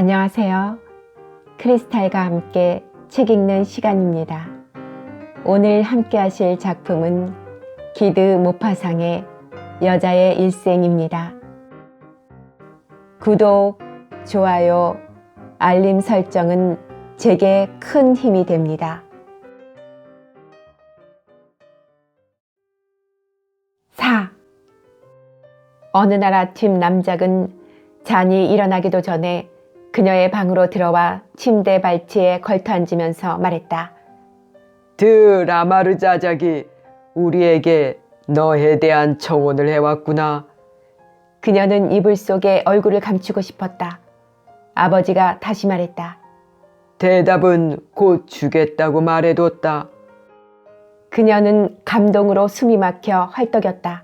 안녕하세요. 크리스탈과 함께 책 읽는 시간입니다. 오늘 함께 하실 작품은 기드 모파상의 여자의 일생입니다. 구독, 좋아요, 알림 설정은 제게 큰 힘이 됩니다. 4. 어느 날 아침 남작은 잔이 일어나기도 전에 그녀의 방으로 들어와 침대 발치에 걸터 앉으면서 말했다. 라마르 자작이 우리에게 너에 대한 청혼을 해왔구나. 그녀는 이불 속에 얼굴을 감추고 싶었다. 아버지가 다시 말했다. 대답은 곧 주겠다고 말해뒀다. 그녀는 감동으로 숨이 막혀 헐떡였다.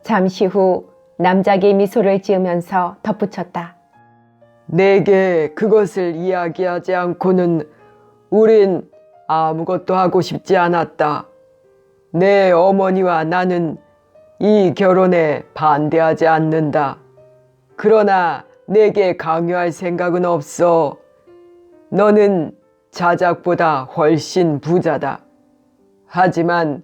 잠시 후 남작이 미소를 지으면서 덧붙였다. 내게 그것을 이야기하지 않고는 우린 아무것도 하고 싶지 않았다. 내 어머니와 나는 이 결혼에 반대하지 않는다. 그러나 내게 강요할 생각은 없어. 너는 자작보다 훨씬 부자다. 하지만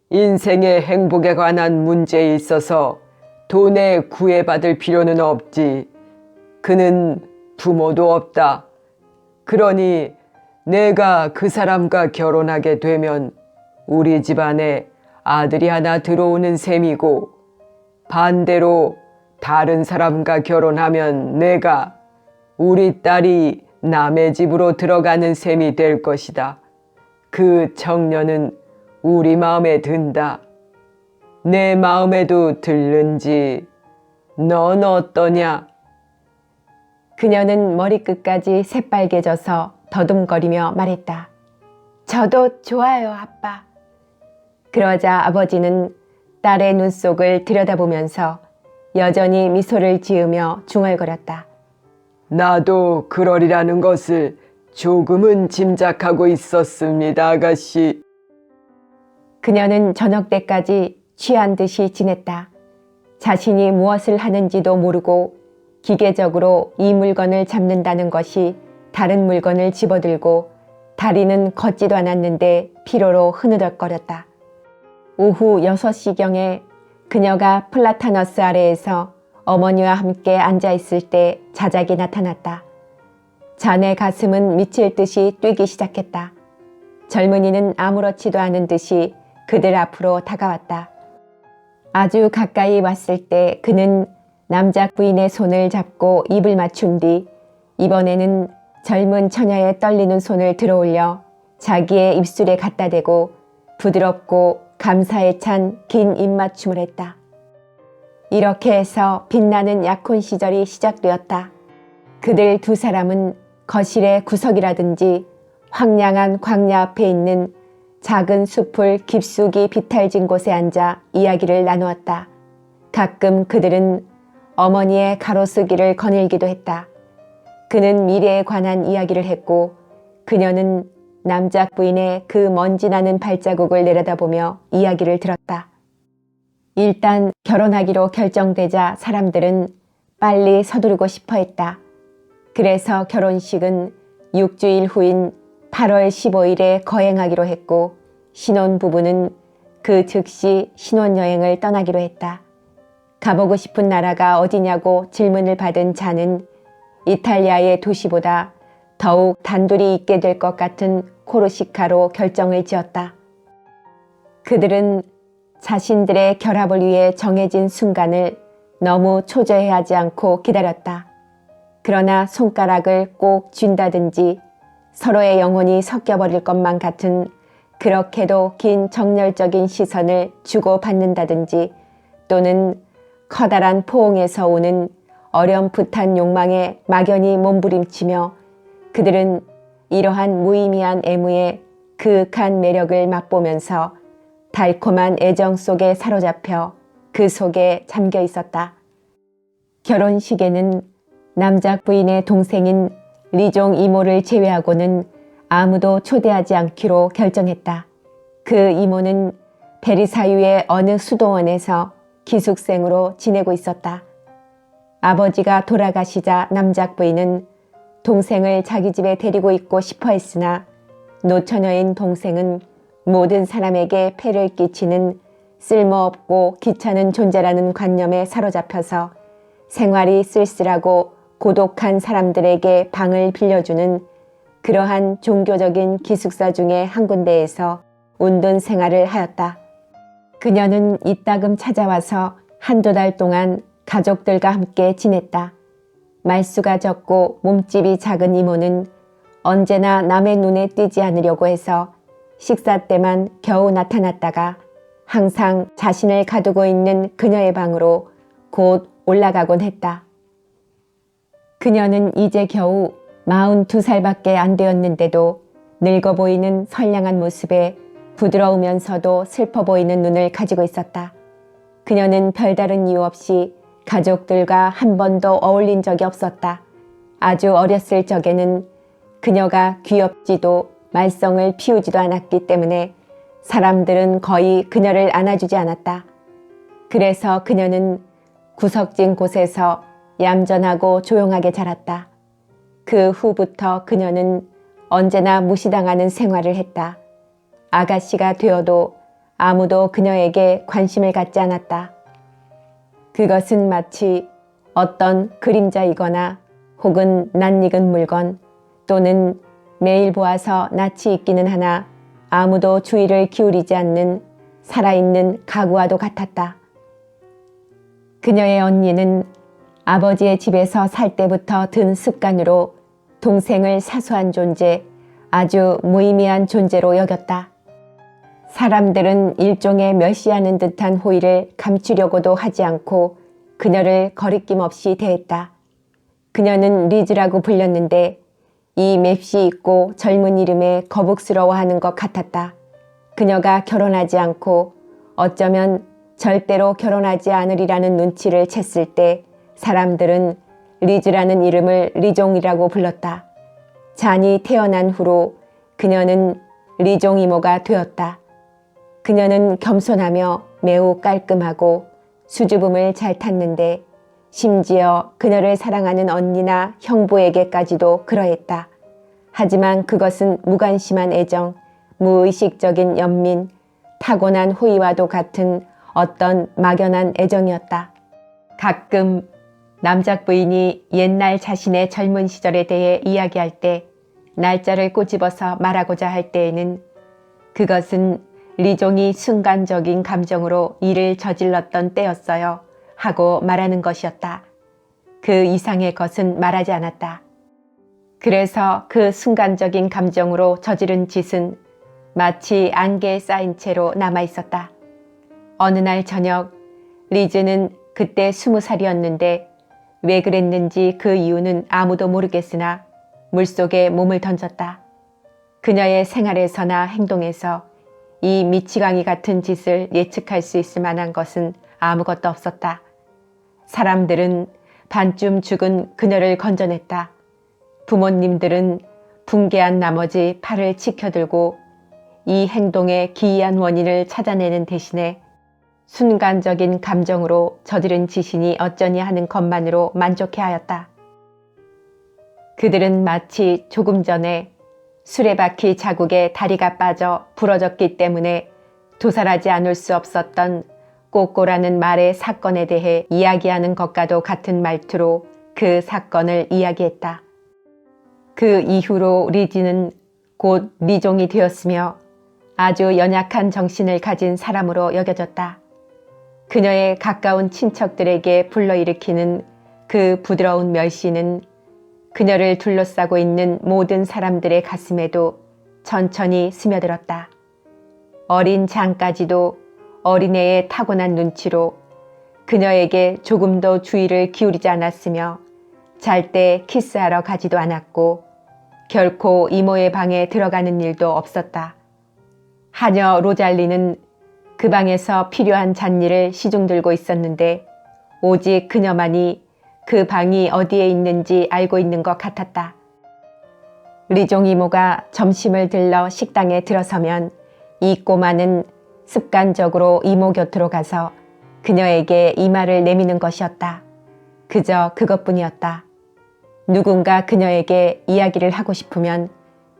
인생의 행복에 관한 문제에 있어서 돈에 구애받을 필요는 없지. 그는 부모도 없다. 그러니 내가 그 사람과 결혼하게 되면 우리 집안에 아들이 하나 들어오는 셈이고, 반대로 다른 사람과 결혼하면 내가 우리 딸이 남의 집으로 들어가는 셈이 될 것이다. 그 청년은 우리 마음에 든다. 내 마음에도 들는지 넌 어떠냐? 그녀는 머리끝까지 새빨개져서 더듬거리며 말했다. 저도 좋아요, 아빠. 그러자 아버지는 딸의 눈속을 들여다보면서 여전히 미소를 지으며 중얼거렸다. 나도 그러리라는 것을 조금은 짐작하고 있었습니다, 아가씨. 그녀는 저녁 때까지 취한 듯이 지냈다. 자신이 무엇을 하는지도 모르고 기계적으로 이 물건을 잡는다는 것이 다른 물건을 집어들고 다리는 걷지도 않았는데 피로로 흐느덕거렸다. 오후 6시경에 그녀가 플라타너스 아래에서 어머니와 함께 앉아있을 때 자작이 나타났다. 잔의 가슴은 미칠 듯이 뛰기 시작했다. 젊은이는 아무렇지도 않은 듯이 그들 앞으로 다가왔다. 아주 가까이 왔을 때 그는 남작 부인의 손을 잡고 입을 맞춘 뒤 이번에는 젊은 처녀의 떨리는 손을 들어올려 자기의 입술에 갖다 대고 부드럽고 감사에 찬 긴 입맞춤을 했다. 이렇게 해서 빛나는 약혼 시절이 시작되었다. 그들 두 사람은 거실의 구석이라든지 황량한 광야 앞에 있는 작은 숲을 깊숙이 비탈진 곳에 앉아 이야기를 나누었다. 가끔 그들은 어머니의 가로수길을 거닐기도 했다. 그는 미래에 관한 이야기를 했고 그녀는 남작 부인의 그 먼지 나는 발자국을 내려다보며 이야기를 들었다. 일단 결혼하기로 결정되자 사람들은 빨리 서두르고 싶어 했다. 그래서 결혼식은 6주일 후인 8월 15일에 거행하기로 했고 신혼부부는 그 즉시 신혼여행을 떠나기로 했다. 가보고 싶은 나라가 어디냐고 질문을 받은 잔은 이탈리아의 도시보다 더욱 단둘이 있게 될 것 같은 코르시카로 결정을 지었다. 그들은 자신들의 결합을 위해 정해진 순간을 너무 초조해하지 않고 기다렸다. 그러나 손가락을 꼭 쥔다든지 서로의 영혼이 섞여버릴 것만 같은 그렇게도 긴 정열적인 시선을 주고받는다든지 또는 커다란 포옹에서 오는 어렴풋한 욕망에 막연히 몸부림치며 그들은 이러한 무의미한 애무의 그윽한 매력을 맛보면서 달콤한 애정 속에 사로잡혀 그 속에 잠겨 있었다. 결혼식에는 남작 부인의 동생인 리종 이모를 제외하고는 아무도 초대하지 않기로 결정했다. 그 이모는 베르사유의 어느 수도원에서 기숙생으로 지내고 있었다. 아버지가 돌아가시자 남작 부인은 동생을 자기 집에 데리고 있고 싶어 했으나 노처녀인 동생은 모든 사람에게 폐를 끼치는 쓸모없고 귀찮은 존재라는 관념에 사로잡혀서 생활이 쓸쓸하고 고독한 사람들에게 방을 빌려주는 그러한 종교적인 기숙사 중에 한 군데에서 운둔 생활을 하였다. 그녀는 이따금 찾아와서 한두 달 동안 가족들과 함께 지냈다. 말수가 적고 몸집이 작은 이모는 언제나 남의 눈에 띄지 않으려고 해서 식사 때만 겨우 나타났다가 항상 자신을 가두고 있는 그녀의 방으로 곧 올라가곤 했다. 그녀는 이제 겨우 42살밖에 안 되었는데도 늙어 보이는 선량한 모습에 부드러우면서도 슬퍼 보이는 눈을 가지고 있었다. 그녀는 별다른 이유 없이 가족들과 한 번도 어울린 적이 없었다. 아주 어렸을 적에는 그녀가 귀엽지도 말썽을 피우지도 않았기 때문에 사람들은 거의 그녀를 안아주지 않았다. 그래서 그녀는 구석진 곳에서 얌전하고 조용하게 자랐다. 그 후부터 그녀는 언제나 무시당하는 생활을 했다. 아가씨가 되어도 아무도 그녀에게 관심을 갖지 않았다. 그것은 마치 어떤 그림자이거나 혹은 낯익은 물건 또는 매일 보아서 낯이 익기는 하나 아무도 주의를 기울이지 않는 살아있는 가구와도 같았다. 그녀의 언니는 아버지의 집에서 살 때부터 든 습관으로 동생을 사소한 존재, 아주 무의미한 존재로 여겼다. 사람들은 일종의 멸시하는 듯한 호의를 감추려고도 하지 않고 그녀를 거리낌 없이 대했다. 그녀는 리즈라고 불렸는데 이 맵시 있고 젊은 이름에 거북스러워하는 것 같았다. 그녀가 결혼하지 않고 어쩌면 절대로 결혼하지 않으리라는 눈치를 챘을 때 사람들은 리즈라는 이름을 리종이라고 불렀다. 잔이 태어난 후로 그녀는 리종 이모가 되었다. 그녀는 겸손하며 매우 깔끔하고 수줍음을 잘 탔는데 심지어 그녀를 사랑하는 언니나 형부에게까지도 그러했다. 하지만 그것은 무관심한 애정, 무의식적인 연민, 타고난 호의와도 같은 어떤 막연한 애정이었다. 가끔 남작 부인이 옛날 자신의 젊은 시절에 대해 이야기할 때 날짜를 꼬집어서 말하고자 할 때에는 그것은 리종이 순간적인 감정으로 일을 저질렀던 때였어요 하고 말하는 것이었다. 그 이상의 것은 말하지 않았다. 그래서 그 순간적인 감정으로 저지른 짓은 마치 안개에 쌓인 채로 남아있었다. 어느 날 저녁 리즈는 그때 20살이었는데 왜 그랬는지 그 이유는 아무도 모르겠으나 물속에 몸을 던졌다. 그녀의 생활에서나 행동에서 이 미치광이 같은 짓을 예측할 수 있을 만한 것은 아무것도 없었다. 사람들은 반쯤 죽은 그녀를 건져냈다. 부모님들은 붕괴한 나머지 팔을 치켜들고 이 행동의 기이한 원인을 찾아내는 대신에 순간적인 감정으로 저지른 짓이니 어쩌니 하는 것만으로 만족해하였다. 그들은 마치 조금 전에 수레바퀴 자국에 다리가 빠져 부러졌기 때문에 도살하지 않을 수 없었던 꼬꼬라는 말의 사건에 대해 이야기하는 것과도 같은 말투로 그 사건을 이야기했다. 그 이후로 리지는 곧 리종이 되었으며 아주 연약한 정신을 가진 사람으로 여겨졌다. 그녀의 가까운 친척들에게 불러일으키는 그 부드러운 멸시는 그녀를 둘러싸고 있는 모든 사람들의 가슴에도 천천히 스며들었다. 어린 장까지도 어린애의 타고난 눈치로 그녀에게 조금도 주의를 기울이지 않았으며 잘 때 키스하러 가지도 않았고 결코 이모의 방에 들어가는 일도 없었다. 하녀 로잘리는 그 방에서 필요한 잣일을 시중 들고 있었는데 오직 그녀만이 그 방이 어디에 있는지 알고 있는 것 같았다. 리종 이모가 점심을 들러 식당에 들어서면 이 꼬마는 습관적으로 이모 곁으로 가서 그녀에게 이마를 내미는 것이었다. 그저 그것뿐이었다. 누군가 그녀에게 이야기를 하고 싶으면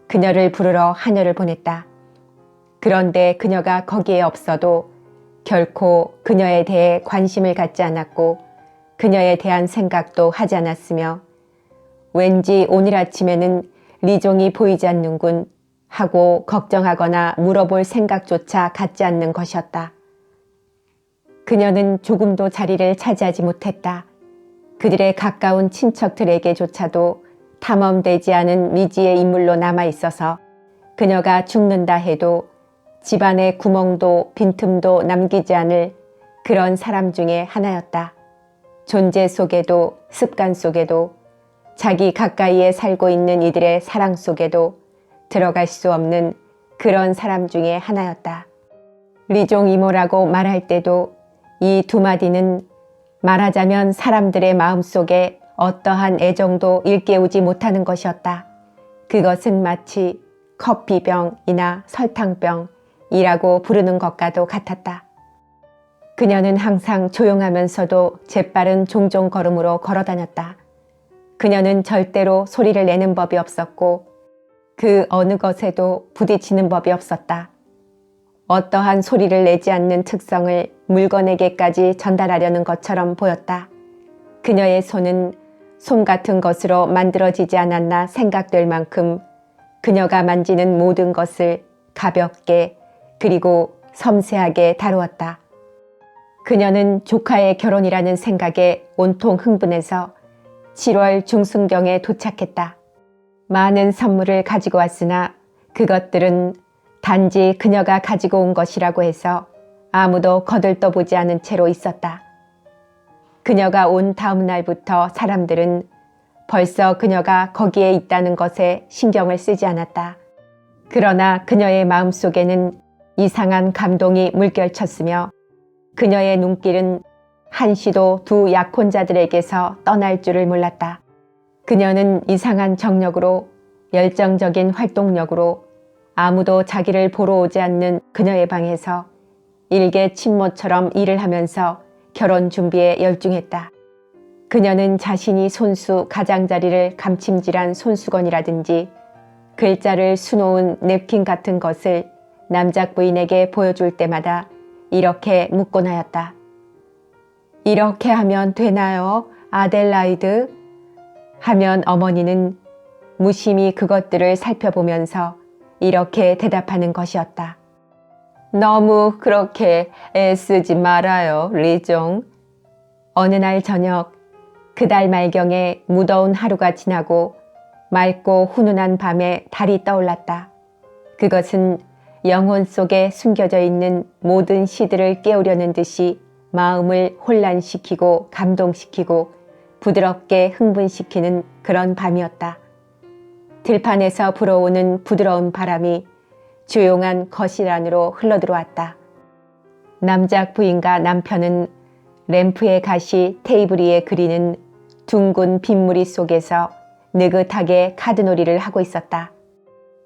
그녀를 부르러 하녀를 보냈다. 그런데 그녀가 거기에 없어도 결코 그녀에 대해 관심을 갖지 않았고 그녀에 대한 생각도 하지 않았으며 왠지 오늘 아침에는 리종이 보이지 않는군 하고 걱정하거나 물어볼 생각조차 갖지 않는 것이었다. 그녀는 조금도 자리를 차지하지 못했다. 그들의 가까운 친척들에게조차도 탐험되지 않은 미지의 인물로 남아있어서 그녀가 죽는다 해도 집안의 구멍도 빈틈도 남기지 않을 그런 사람 중에 하나였다. 존재 속에도 습관 속에도 자기 가까이에 살고 있는 이들의 사랑 속에도 들어갈 수 없는 그런 사람 중에 하나였다. 리종 이모라고 말할 때도 이 두 마디는 말하자면 사람들의 마음속에 어떠한 애정도 일깨우지 못하는 것이었다. 그것은 마치 커피병이나 설탕병이라고 부르는 것과도 같았다. 그녀는 항상 조용하면서도 재빠른 종종 걸음으로 걸어다녔다. 그녀는 절대로 소리를 내는 법이 없었고 그 어느 것에도 부딪히는 법이 없었다. 어떠한 소리를 내지 않는 특성을 물건에게까지 전달하려는 것처럼 보였다. 그녀의 손은 솜 같은 것으로 만들어지지 않았나 생각될 만큼 그녀가 만지는 모든 것을 가볍게 그리고 섬세하게 다루었다. 그녀는 조카의 결혼이라는 생각에 온통 흥분해서 7월 중순경에 도착했다. 많은 선물을 가지고 왔으나 그것들은 단지 그녀가 가지고 온 것이라고 해서 아무도 거들떠보지 않은 채로 있었다. 그녀가 온 다음 날부터 사람들은 벌써 그녀가 거기에 있다는 것에 신경을 쓰지 않았다. 그러나 그녀의 마음속에는 이상한 감동이 물결쳤으며 그녀의 눈길은 한시도 두 약혼자들에게서 떠날 줄을 몰랐다. 그녀는 이상한 정력으로 열정적인 활동력으로 아무도 자기를 보러 오지 않는 그녀의 방에서 일개 친모처럼 일을 하면서 결혼 준비에 열중했다. 그녀는 자신이 손수 가장자리를 감침질한 손수건이라든지 글자를 수놓은 냅킨 같은 것을 남작 부인에게 보여줄 때마다 이렇게 묻곤 하였다. 이렇게 하면 되나요, 아델라이드? 하면 어머니는 무심히 그것들을 살펴보면서 이렇게 대답하는 것이었다. 너무 그렇게 애쓰지 말아요, 리종. 어느 날 저녁, 그달 말경에 무더운 하루가 지나고 맑고 훈훈한 밤에 달이 떠올랐다. 그것은 영혼 속에 숨겨져 있는 모든 시들을 깨우려는 듯이 마음을 혼란시키고 감동시키고 부드럽게 흥분시키는 그런 밤이었다. 들판에서 불어오는 부드러운 바람이 조용한 거실 안으로 흘러들어왔다. 남작 부인과 남편은 램프의 가시 테이블 위에 그리는 둥근 빗무리 속에서 느긋하게 카드놀이를 하고 있었다.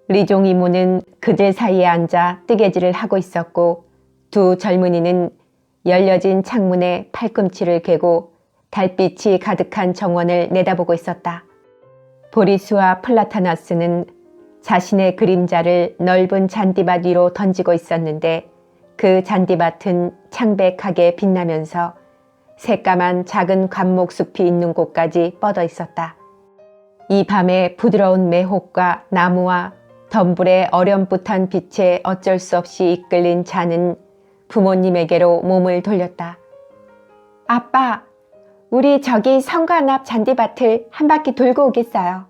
리종 이모는 그들 사이에 앉아 뜨개질을 하고 있었고 두 젊은이는 열려진 창문에 팔꿈치를 괴고 달빛이 가득한 정원을 내다보고 있었다. 보리스와 플라타나스는 자신의 그림자를 넓은 잔디밭 위로 던지고 있었는데 그 잔디밭은 창백하게 빛나면서 새까만 작은 관목숲이 있는 곳까지 뻗어 있었다. 이 밤의 부드러운 매혹과 나무와 덤불의 어렴풋한 빛에 어쩔 수 없이 이끌린 자는 부모님에게로 몸을 돌렸다. 아빠, 우리 저기 성관 앞 잔디밭을 한 바퀴 돌고 오겠어요.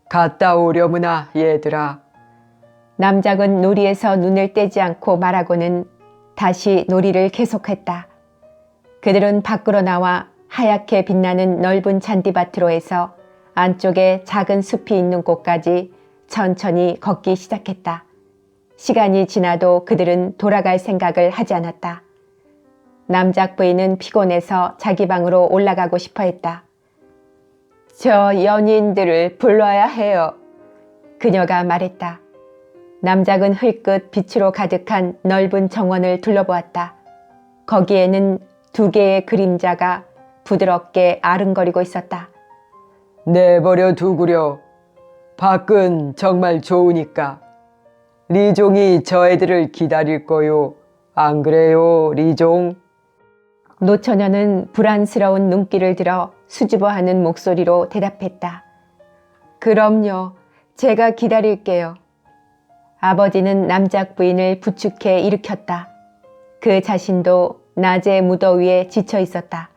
갔다 오려무나 얘들아. 남작은 놀이에서 눈을 떼지 않고 말하고는 다시 놀이를 계속했다. 그들은 밖으로 나와 하얗게 빛나는 넓은 잔디밭으로 해서 안쪽에 작은 숲이 있는 곳까지 천천히 걷기 시작했다. 시간이 지나도 그들은 돌아갈 생각을 하지 않았다. 남작 부인은 피곤해서 자기 방으로 올라가고 싶어 했다. 저 연인들을 불러야 해요. 그녀가 말했다. 남작은 흘끗 빛으로 가득한 넓은 정원을 둘러보았다. 거기에는 두 개의 그림자가 부드럽게 아른거리고 있었다. 내버려 두구려. 밖은 정말 좋으니까. 리종이 저 애들을 기다릴 거요. 안 그래요, 리종? 노처녀는 불안스러운 눈길을 들어 수줍어하는 목소리로 대답했다. 그럼요. 제가 기다릴게요. 아버지는 남작 부인을 부축해 일으켰다. 그 자신도 낮의 무더위에 지쳐 있었다.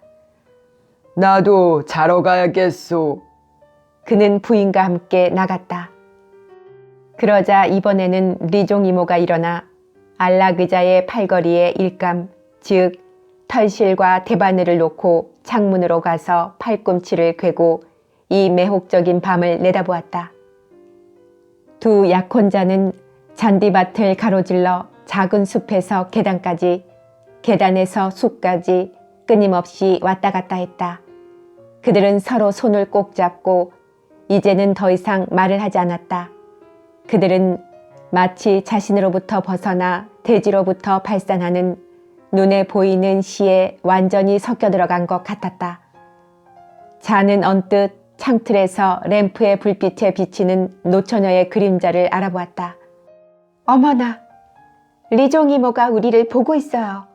나도 자러 가야겠소. 그는 부인과 함께 나갔다. 그러자 이번에는 리종 이모가 일어나 안락 의자의 팔걸이에 일감, 즉 털실과 대바늘을 놓고 창문으로 가서 팔꿈치를 꿰고 이 매혹적인 밤을 내다보았다. 두 약혼자는 잔디밭을 가로질러 작은 숲에서 계단까지, 계단에서 숲까지 끊임없이 왔다 갔다 했다. 그들은 서로 손을 꼭 잡고 이제는 더 이상 말을 하지 않았다. 그들은 마치 자신으로부터 벗어나 대지로부터 발산하는 눈에 보이는 시에 완전히 섞여 들어간 것 같았다. 자는 언뜻 창틀에서 램프의 불빛에 비치는 노처녀의 그림자를 알아보았다. 어머나, 리종 이모가 우리를 보고 있어요.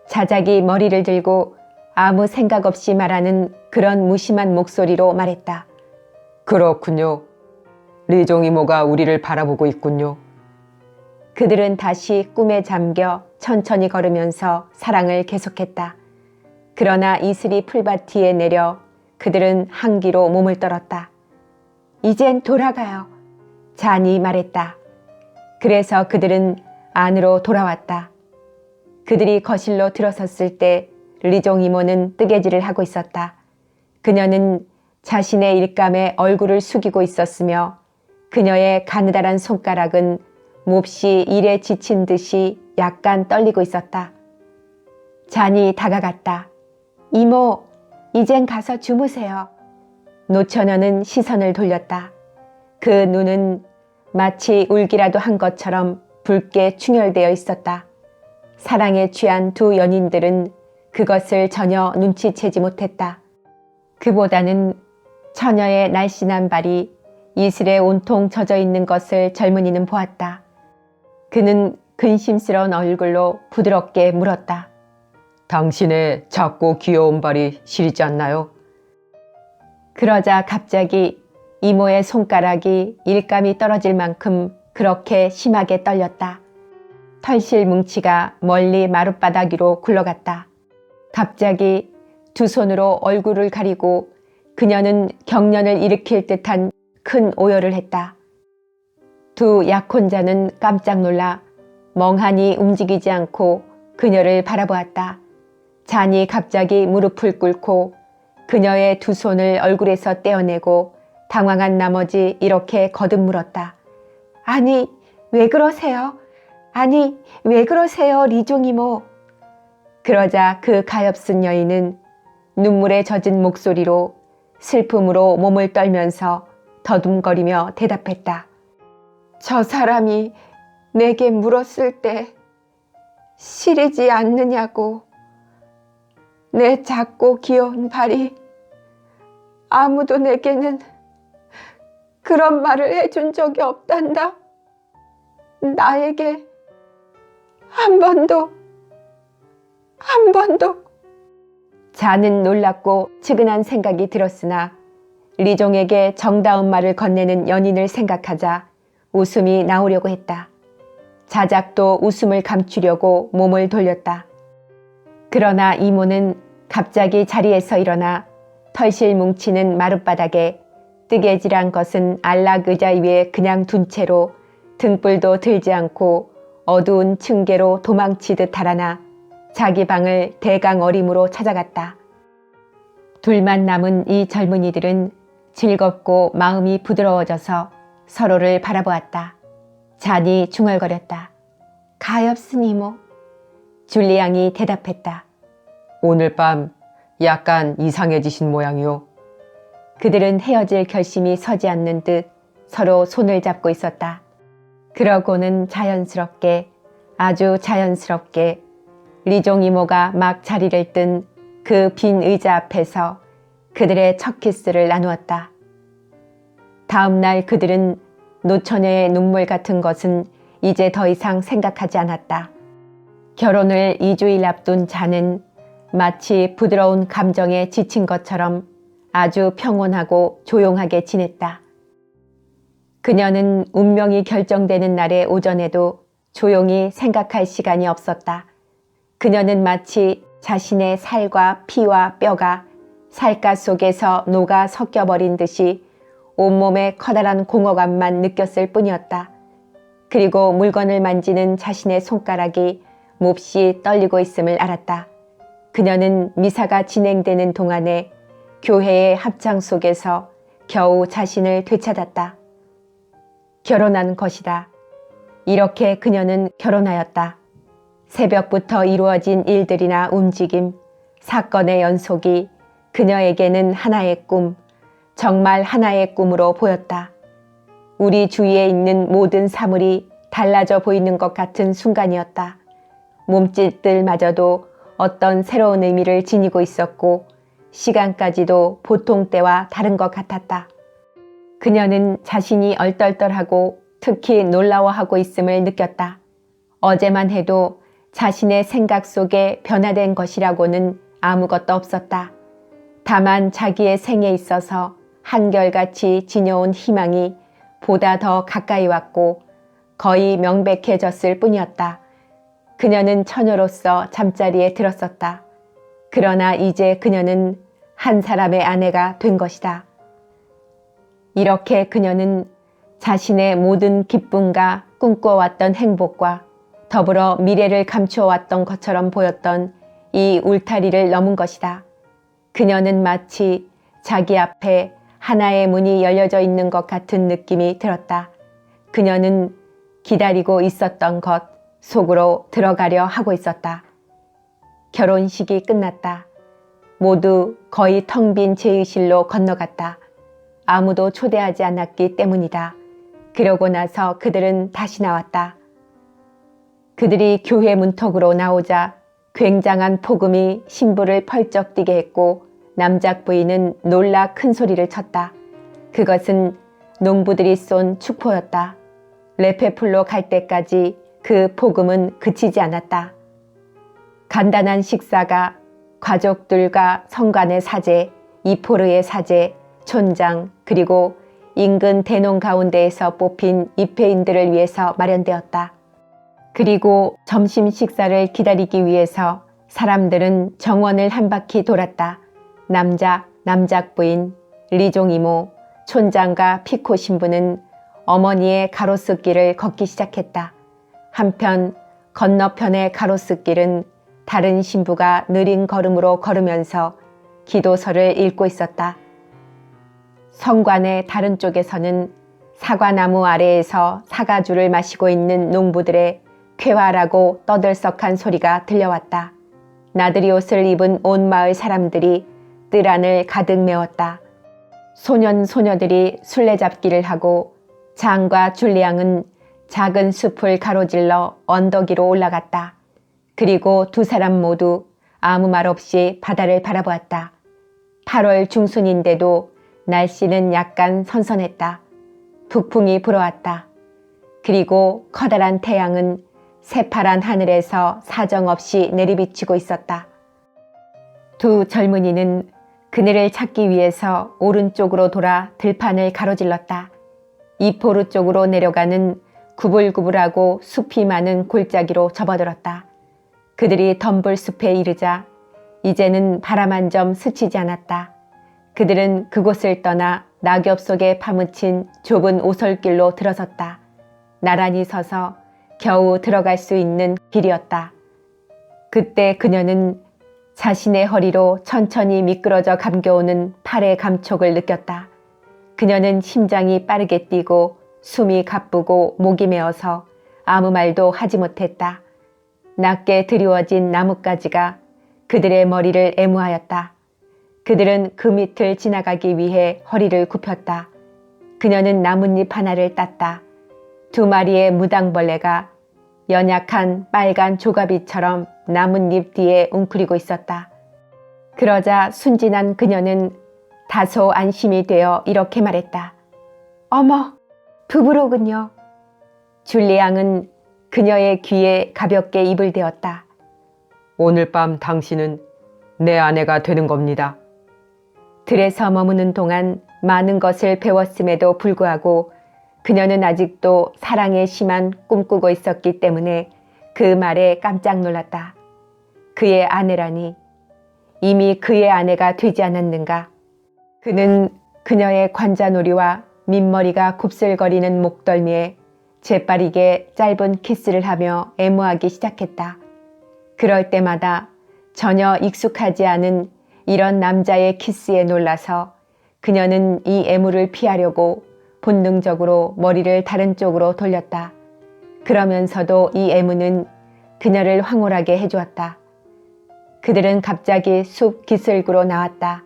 자작이 머리를 들고 아무 생각 없이 말하는 그런 무심한 목소리로 말했다. 그렇군요. 리종 이모가 우리를 바라보고 있군요. 그들은 다시 꿈에 잠겨 천천히 걸으면서 사랑을 계속했다. 그러나 이슬이 풀밭 위에 내려 그들은 한기로 몸을 떨었다. 이젠 돌아가요. 잔이 말했다. 그래서 그들은 안으로 돌아왔다. 그들이 거실로 들어섰을 때 리종 이모는 뜨개질을 하고 있었다. 그녀는 자신의 일감에 얼굴을 숙이고 있었으며 그녀의 가느다란 손가락은 몹시 일에 지친 듯이 약간 떨리고 있었다. 잔이 다가갔다. 이모, 이젠 가서 주무세요. 노처녀는 시선을 돌렸다. 그 눈은 마치 울기라도 한 것처럼 붉게 충혈되어 있었다. 사랑에 취한 두 연인들은 그것을 전혀 눈치채지 못했다. 그보다는 처녀의 날씬한 발이 이슬에 온통 젖어 있는 것을 젊은이는 보았다. 그는 근심스러운 얼굴로 부드럽게 물었다. 당신의 작고 귀여운 발이 시리지 않나요? 그러자 갑자기 이모의 손가락이 일감이 떨어질 만큼 그렇게 심하게 떨렸다. 털실 뭉치가 멀리 마룻바닥 위로 굴러갔다. 갑자기 두 손으로 얼굴을 가리고 그녀는 경련을 일으킬 듯한 큰 오열을 했다. 두 약혼자는 깜짝 놀라 멍하니 움직이지 않고 그녀를 바라보았다. 잔이 갑자기 무릎을 꿇고 그녀의 두 손을 얼굴에서 떼어내고 당황한 나머지 이렇게 거듭 물었다. 아니, 왜 그러세요? 아니, 왜 그러세요, 리종 이모? 그러자 그 가엾은 여인은 눈물에 젖은 목소리로 슬픔으로 몸을 떨면서 더듬거리며 대답했다. 저 사람이 내게 물었을 때 시리지 않느냐고. 내 작고 귀여운 발이 아무도 내게는 그런 말을 해준 적이 없단다. 나에게 한 번도. 자는 놀랍고 측은한 생각이 들었으나 리종에게 정다운 말을 건네는 연인을 생각하자 웃음이 나오려고 했다. 자작도 웃음을 감추려고 몸을 돌렸다. 그러나 이모는 갑자기 자리에서 일어나 털실 뭉치는 마룻바닥에 뜨개질한 것은 안락 의자 위에 그냥 둔 채로 등불도 들지 않고 어두운 층계로 도망치듯 달아나 자기 방을 대강 어림으로 찾아갔다. 둘만 남은 이 젊은이들은 즐겁고 마음이 부드러워져서 서로를 바라보았다. 잔이 중얼거렸다. 가엾은 이모. 줄리앙이 대답했다. 오늘 밤 약간 이상해지신 모양이요. 그들은 헤어질 결심이 서지 않는 듯 서로 손을 잡고 있었다. 그러고는 자연스럽게, 아주 자연스럽게 리종 이모가 막 자리를 뜬 그 빈 의자 앞에서 그들의 첫 키스를 나누었다. 다음 날 그들은 노처녀의 눈물 같은 것은 이제 더 이상 생각하지 않았다. 결혼을 2주일 앞둔 자는 마치 부드러운 감정에 지친 것처럼 아주 평온하고 조용하게 지냈다. 그녀는 운명이 결정되는 날의 오전에도 조용히 생각할 시간이 없었다. 그녀는 마치 자신의 살과 피와 뼈가 살갗 속에서 녹아 섞여버린 듯이 온몸에 커다란 공허감만 느꼈을 뿐이었다. 그리고 물건을 만지는 자신의 손가락이 몹시 떨리고 있음을 알았다. 그녀는 미사가 진행되는 동안에 교회의 합창 속에서 겨우 자신을 되찾았다. 결혼한 것이다. 이렇게 그녀는 결혼하였다. 새벽부터 이루어진 일들이나 움직임, 사건의 연속이 그녀에게는 하나의 꿈, 정말 하나의 꿈으로 보였다. 우리 주위에 있는 모든 사물이 달라져 보이는 것 같은 순간이었다. 몸짓들마저도 어떤 새로운 의미를 지니고 있었고 시간까지도 보통 때와 다른 것 같았다. 그녀는 자신이 얼떨떨하고 특히 놀라워하고 있음을 느꼈다. 어제만 해도 자신의 생각 속에 변화된 것이라고는 아무것도 없었다. 다만 자기의 생에 있어서 한결같이 지녀온 희망이 보다 더 가까이 왔고 거의 명백해졌을 뿐이었다. 그녀는 처녀로서 잠자리에 들었었다. 그러나 이제 그녀는 한 사람의 아내가 된 것이다. 이렇게 그녀는 자신의 모든 기쁨과 꿈꿔왔던 행복과 더불어 미래를 감추어왔던 것처럼 보였던 이 울타리를 넘은 것이다. 그녀는 마치 자기 앞에 하나의 문이 열려져 있는 것 같은 느낌이 들었다. 그녀는 기다리고 있었던 것 속으로 들어가려 하고 있었다. 결혼식이 끝났다. 모두 거의 텅 빈 제의실로 건너갔다. 아무도 초대하지 않았기 때문이다. 그러고 나서 그들은 다시 나왔다. 그들이 교회 문턱으로 나오자 굉장한 폭음이 신부를 펄쩍 뛰게 했고 남작 부인은 놀라 큰 소리를 쳤다. 그것은 농부들이 쏜 축포였다. 레페풀로 갈 때까지 그 폭음은 그치지 않았다. 간단한 식사가 가족들과 성관의 사제, 이포르의 사제, 촌장 그리고 인근 대농 가운데에서 뽑힌 입회인들을 위해서 마련되었다. 그리고 점심 식사를 기다리기 위해서 사람들은 정원을 한 바퀴 돌았다. 남작 부인, 리종 이모, 촌장과 피코 신부는 어머니의 가로수길을 걷기 시작했다. 한편 건너편의 가로수길은 다른 신부가 느린 걸음으로 걸으면서 기도서를 읽고 있었다. 성관의 다른 쪽에서는 사과나무 아래에서 사과주를 마시고 있는 농부들의 쾌활하고 떠들썩한 소리가 들려왔다. 나들이 옷을 입은 온 마을 사람들이 뜰 안을 가득 메웠다. 소년들이 술래잡기를 하고 장과 줄리앙은 작은 숲을 가로질러 언덕 위로 올라갔다. 그리고 두 사람 모두 아무 말 없이 바다를 바라보았다. 8월 중순인데도 날씨는 약간 선선했다. 북풍이 불어왔다. 그리고 커다란 태양은 새파란 하늘에서 사정없이 내리비치고 있었다. 두 젊은이는 그네를 찾기 위해서 오른쪽으로 돌아 들판을 가로질렀다. 이포르 쪽으로 내려가는 구불구불하고 숲이 많은 골짜기로 접어들었다. 그들이 덤불 숲에 이르자 이제는 바람 한 점 스치지 않았다. 그들은 그곳을 떠나 낙엽 속에 파묻힌 좁은 오솔길로 들어섰다. 나란히 서서 겨우 들어갈 수 있는 길이었다. 그때 그녀는 자신의 허리로 천천히 미끄러져 감겨오는 팔의 감촉을 느꼈다. 그녀는 심장이 빠르게 뛰고 숨이 가쁘고 목이 메어서 아무 말도 하지 못했다. 낮게 드리워진 나뭇가지가 그들의 머리를 애무하였다. 그들은 그 밑을 지나가기 위해 허리를 굽혔다. 그녀는 나뭇잎 하나를 땄다. 두 마리의 무당벌레가 연약한 빨간 조가비처럼 나뭇잎 뒤에 웅크리고 있었다. 그러자 순진한 그녀는 다소 안심이 되어 이렇게 말했다. 어머, 부부로군요. 줄리 양은 그녀의 귀에 가볍게 입을 대었다. 오늘 밤 당신은 내 아내가 되는 겁니다. 들에서 머무는 동안 많은 것을 배웠음에도 불구하고 그녀는 아직도 사랑의 심한 꿈꾸고 있었기 때문에 그 말에 깜짝 놀랐다. 그의 아내라니, 이미 그의 아내가 되지 않았는가? 그는 그녀의 관자놀이와 민머리가 곱슬거리는 목덜미에 재빠르게 짧은 키스를 하며 애무하기 시작했다. 그럴 때마다 전혀 익숙하지 않은 이런 남자의 키스에 놀라서 그녀는 이 애무를 피하려고 본능적으로 머리를 다른 쪽으로 돌렸다. 그러면서도 이 애무는 그녀를 황홀하게 해주었다. 그들은 갑자기 숲 기슭으로 나왔다.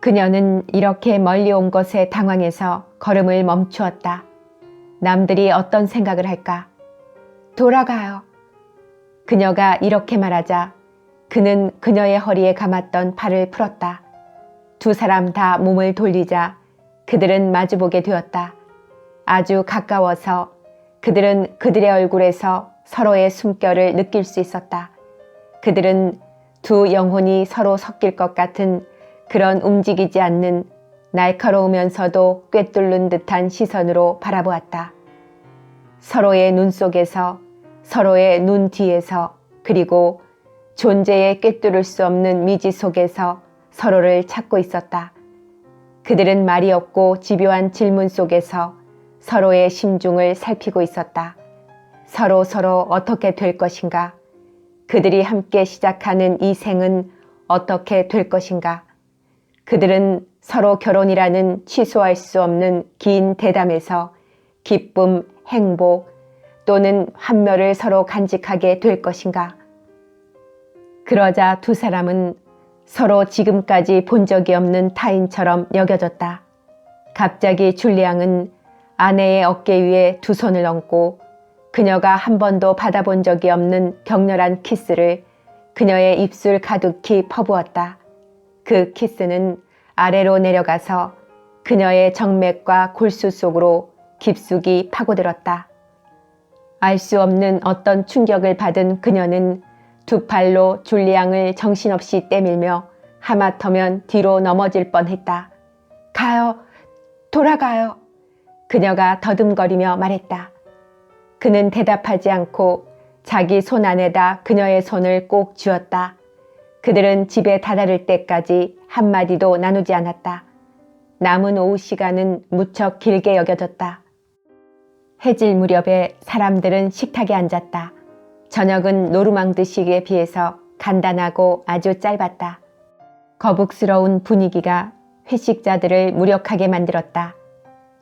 그녀는 이렇게 멀리 온 것에 당황해서 걸음을 멈추었다. 남들이 어떤 생각을 할까? 돌아가요. 그녀가 이렇게 말하자 그는 그녀의 허리에 감았던 팔을 풀었다. 두 사람 다 몸을 돌리자 그들은 마주보게 되었다. 아주 가까워서 그들은 그들의 얼굴에서 서로의 숨결을 느낄 수 있었다. 그들은 두 영혼이 서로 섞일 것 같은 그런 움직이지 않는 날카로우면서도 꿰뚫는 듯한 시선으로 바라보았다. 서로의 눈 속에서, 서로의 눈 뒤에서, 그리고 존재의 꿰뚫을 수 없는 미지 속에서 서로를 찾고 있었다. 그들은 말이 없고 집요한 질문 속에서 서로의 심중을 살피고 있었다. 서로 어떻게 될 것인가? 그들이 함께 시작하는 이 생은 어떻게 될 것인가? 그들은 서로 결혼이라는 취소할 수 없는 긴 대담에서 기쁨, 행복 또는 환멸을 서로 간직하게 될 것인가? 그러자 두 사람은 서로 지금까지 본 적이 없는 타인처럼 여겨졌다. 갑자기 줄리 양은 아내의 어깨 위에 두 손을 얹고 그녀가 한 번도 받아본 적이 없는 격렬한 키스를 그녀의 입술 가득히 퍼부었다. 그 키스는 아래로 내려가서 그녀의 정맥과 골수 속으로 깊숙이 파고들었다. 알 수 없는 어떤 충격을 받은 그녀는 두 팔로 줄리 양을 정신없이 때밀며 하마터면 뒤로 넘어질 뻔했다. 가요. 돌아가요. 그녀가 더듬거리며 말했다. 그는 대답하지 않고 자기 손 안에다 그녀의 손을 꼭 쥐었다. 그들은 집에 다다를 때까지 한마디도 나누지 않았다. 남은 오후 시간은 무척 길게 여겨졌다. 해질 무렵에 사람들은 식탁에 앉았다. 저녁은 노르망드식에 비해서 간단하고 아주 짧았다. 거북스러운 분위기가 회식자들을 무력하게 만들었다.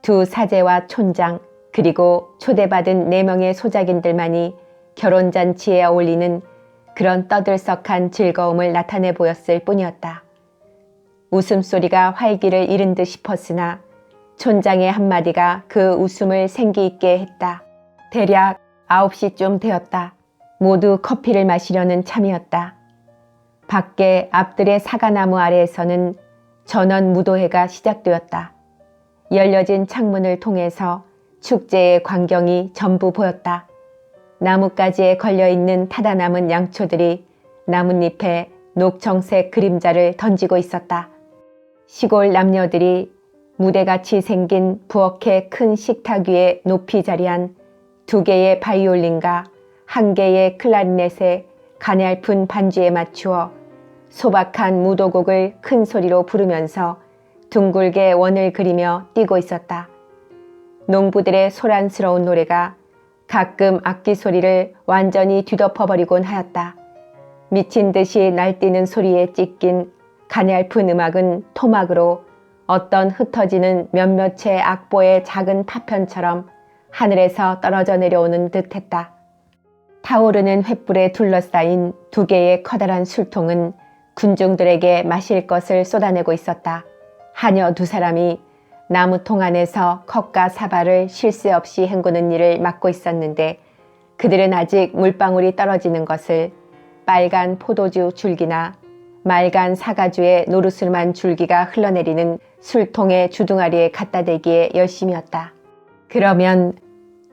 두 사제와 촌장 그리고 초대받은 4명의 소작인들만이 결혼잔치에 어울리는 그런 떠들썩한 즐거움을 나타내 보였을 뿐이었다. 웃음소리가 활기를 잃은 듯 싶었으나 촌장의 한마디가 그 웃음을 생기있게 했다. 대략 9시쯤 되었다. 모두 커피를 마시려는 참이었다. 밖에 앞들의 사과나무 아래에서는 전원 무도회가 시작되었다. 열려진 창문을 통해서 축제의 광경이 전부 보였다. 나뭇가지에 걸려있는 타다 남은 양초들이 나뭇잎에 녹청색 그림자를 던지고 있었다. 시골 남녀들이 무대같이 생긴 부엌의 큰 식탁 위에 높이 자리한 2개의 바이올린과 1개의 클라리넷의 가냘픈 반주에 맞추어 소박한 무도곡을 큰 소리로 부르면서 둥글게 원을 그리며 뛰고 있었다. 농부들의 소란스러운 노래가 가끔 악기 소리를 완전히 뒤덮어버리곤 하였다. 미친 듯이 날뛰는 소리에 찢긴 가냘픈 음악은 토막으로 어떤 흩어지는 몇몇의 악보의 작은 파편처럼 하늘에서 떨어져 내려오는 듯했다. 타오르는 횃불에 둘러싸인 2개의 커다란 술통은 군중들에게 마실 것을 쏟아내고 있었다. 하녀 2사람이 나무통 안에서 컵과 사발을 쉴 새 없이 헹구는 일을 맡고 있었는데 그들은 아직 물방울이 떨어지는 것을 빨간 포도주 줄기나 맑은 사가주에 노르스름한 줄기가 흘러내리는 술통의 주둥아리에 갖다 대기에 열심이었다. 그러면